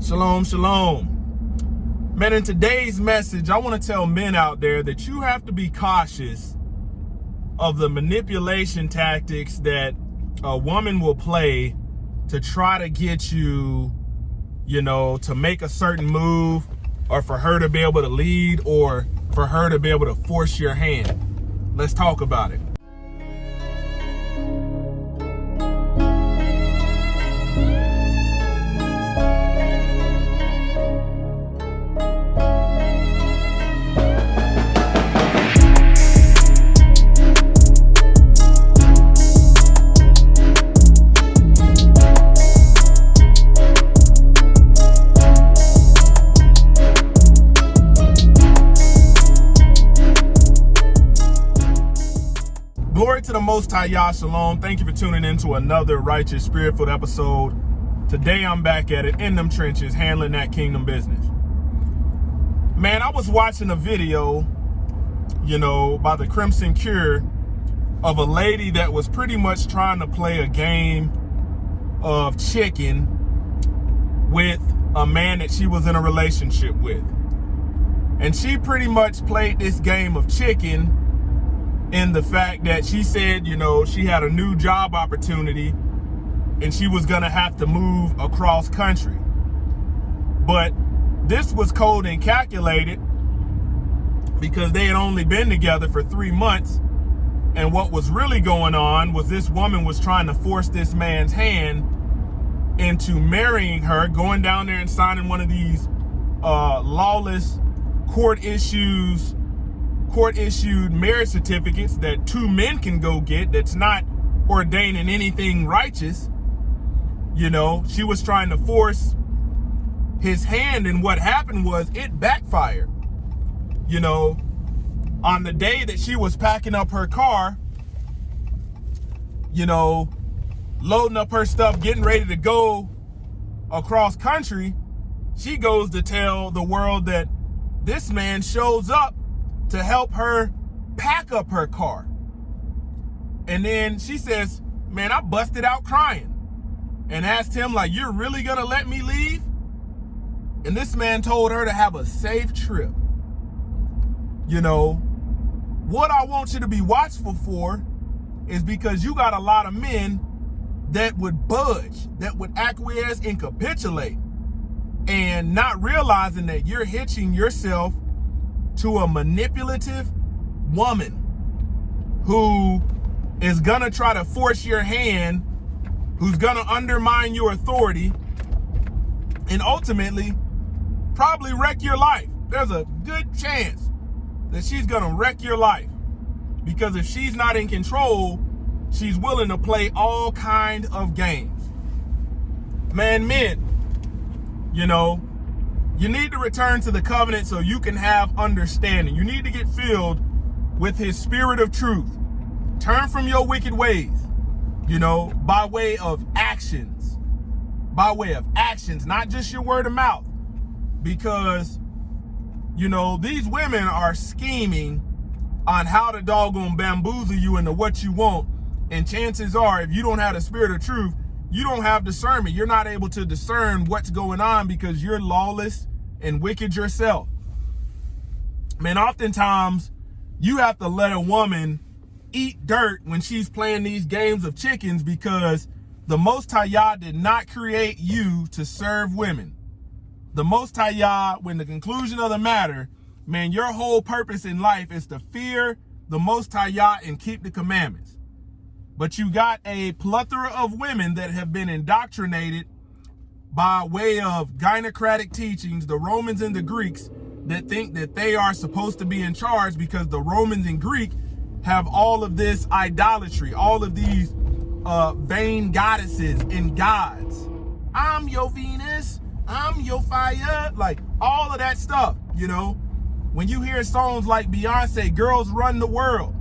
Shalom, shalom. Man, in today's message, I want to tell men out there that you have to be cautious of the manipulation tactics that a woman will play to try to get you, to make a certain move, or for her to be able to lead, or for her to be able to force your hand. Let's talk about it. Glory to the Most High, Yah Shalom. Thank you for tuning in to another Righteous Spirit-filled episode. Today I'm back at it in them trenches, handling that kingdom business. Man, I was watching a video, by the Crimson Cure of a lady that was pretty much trying to play a game of chicken with a man that she was in a relationship with. And she pretty much played this game of chicken in the fact that she said, she had a new job opportunity and she was going to have to move across country. But this was cold and calculated because they had only been together for 3 months. And what was really going on was this woman was trying to force this man's hand into marrying her, going down there and signing one of these lawless court-issued marriage certificates that 2 men can go get that's not ordaining anything righteous. She was trying to force his hand, and what happened was it backfired. On the day that she was packing up her car, loading up her stuff, getting ready to go across country, she goes to tell the world that this man shows up to help her pack up her car. And then she says, man, I busted out crying and asked him, like, you're really gonna let me leave? And this man told her to have a safe trip. What I want you to be watchful for is because you got a lot of men that would budge, that would acquiesce and capitulate, and not realizing that you're hitching yourself to a manipulative woman who is gonna try to force your hand, who's gonna undermine your authority, and ultimately probably wreck your life. There's a good chance that she's gonna wreck your life, because if she's not in control, she's willing to play all kind of games. Man, men, you need to return to the covenant so you can have understanding. You need to get filled with his spirit of truth. Turn from your wicked ways, by way of actions. By way of actions, not just your word of mouth. Because, these women are scheming on how to doggone bamboozle you into what you want. And chances are, if you don't have the spirit of truth, you don't have discernment. You're not able to discern what's going on because you're lawless and wicked yourself. Man, oftentimes you have to let a woman eat dirt when she's playing these games of chickens, because the Most High Yah did not create you to serve women. The Most High Yah, when the conclusion of the matter, man, your whole purpose in life is to fear the Most High Yah and keep the commandments. But you got a plethora of women that have been indoctrinated by way of gynocratic teachings, the Romans and the Greeks, that think that they are supposed to be in charge because the Romans and Greek have all of this idolatry, all of these vain goddesses and gods. I'm your Venus, I'm your fire, like all of that stuff, When you hear songs like Beyonce, Girls Run the World,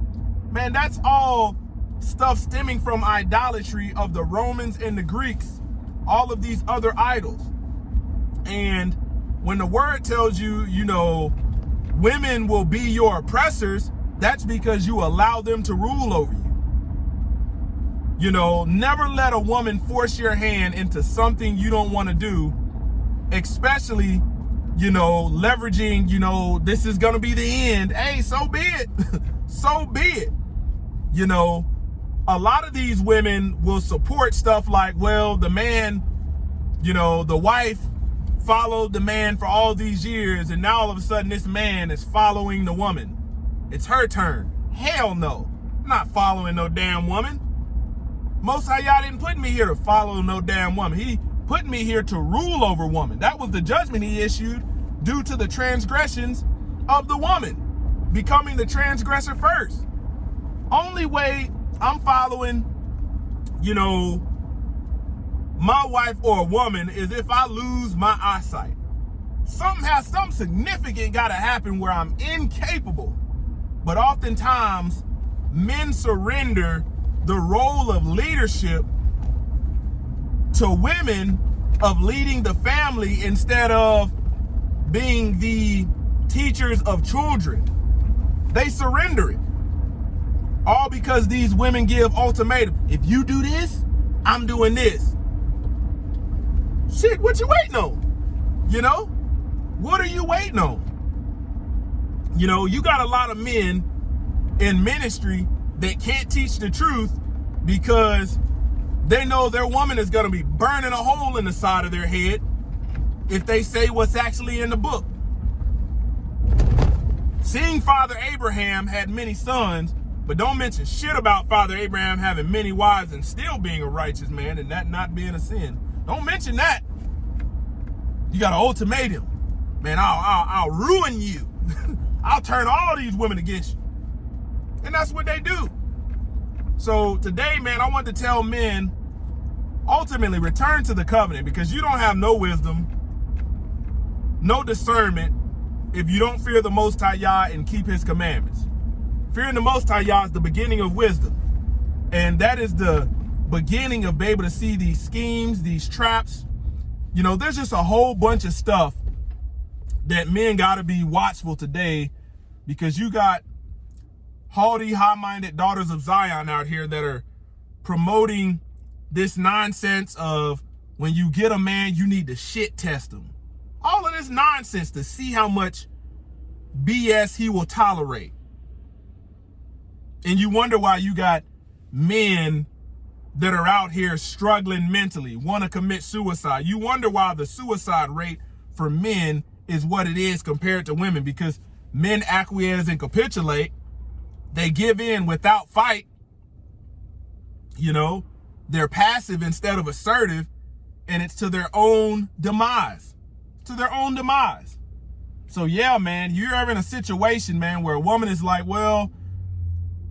man, that's all stuff stemming from idolatry of the Romans and the Greeks, all of these other idols. And when the word tells you, women will be your oppressors, that's because you allow them to rule over you. Never let a woman force your hand into something you don't want to do especially, leveraging, this is going to be the end. Hey, so be it. So be it. A lot of these women will support stuff like, well, the man, the wife followed the man for all these years, and now all of a sudden this man is following the woman. It's her turn. Hell no. I'm not following no damn woman. Most High Yah didn't put me here to follow no damn woman. He put me here to rule over woman. That was the judgment he issued due to the transgressions of the woman, becoming the transgressor first. Only way I'm following, my wife or a woman is if I lose my eyesight. Something significant got to happen where I'm incapable. But oftentimes, men surrender the role of leadership to women of leading the family instead of being the teachers of children. They surrender it. All because these women give ultimatum. If you do this, I'm doing this. Shit, what you waiting on? What are you waiting on? You got a lot of men in ministry that can't teach the truth because they know their woman is going to be burning a hole in the side of their head if they say what's actually in the book. Seeing Father Abraham had many sons, but don't mention shit about Father Abraham having many wives and still being a righteous man and that not being a sin. Don't mention that. You got an ultimatum. Man, I'll ruin you. I'll turn all these women against you. And that's what they do. So today, man, I want to tell men, ultimately return to the covenant, because you don't have no wisdom, no discernment if you don't fear the Most High Yah and keep his commandments. Fearing the Most High Yah is the beginning of wisdom. And that is the beginning of being able to see these schemes, these traps. There's just a whole bunch of stuff that men got to be watchful today, because you got haughty, high-minded daughters of Zion out here that are promoting this nonsense of when you get a man, you need to shit test him. All of this nonsense to see how much BS he will tolerate. And you wonder why you got men that are out here struggling mentally, want to commit suicide. You wonder why the suicide rate for men is what it is compared to women, because men acquiesce and capitulate. They give in without fight. They're passive instead of assertive, and it's to their own demise. To their own demise. So yeah, man, you're ever in a situation, man, where a woman is like, well,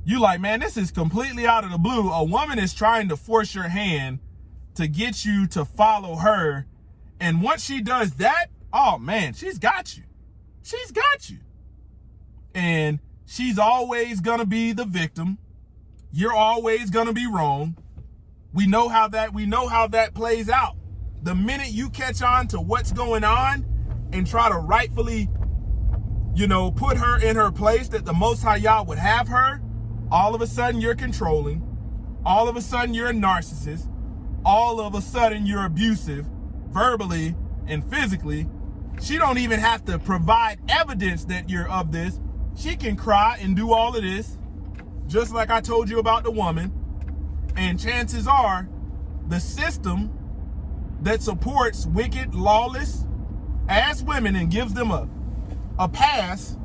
you like, man, this is completely out of the blue. A woman is trying to force your hand to get you to follow her. And once she does that, oh man, she's got you. She's got you. And she's always going to be the victim. You're always going to be wrong. We know how that plays out. The minute you catch on to what's going on and try to rightfully, put her in her place that the Most High Yah would have her, all of a sudden you're controlling. All of a sudden you're a narcissist. All of a sudden you're abusive, verbally and physically. She don't even have to provide evidence that you're of this. She can cry and do all of this, just like I told you about the woman. And chances are, the system that supports wicked, lawless ass women and gives them a pass,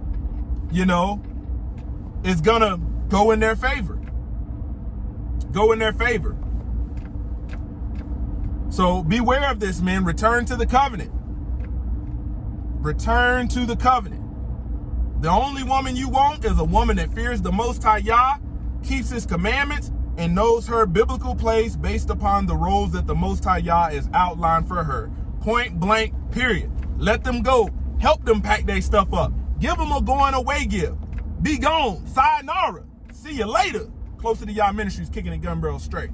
is gonna go in their favor. Go in their favor. So beware of this, men. Return to the covenant. Return to the covenant. The only woman you want is a woman that fears the Most High Yah, keeps his commandments, and knows her biblical place based upon the roles that the Most High Yah is outlined for her. Point blank, period. Let them go. Help them pack their stuff up. Give them a going away gift. Be gone. Sayonara. See you later. Closer to Yah Ministries, kicking the gun barrel straight.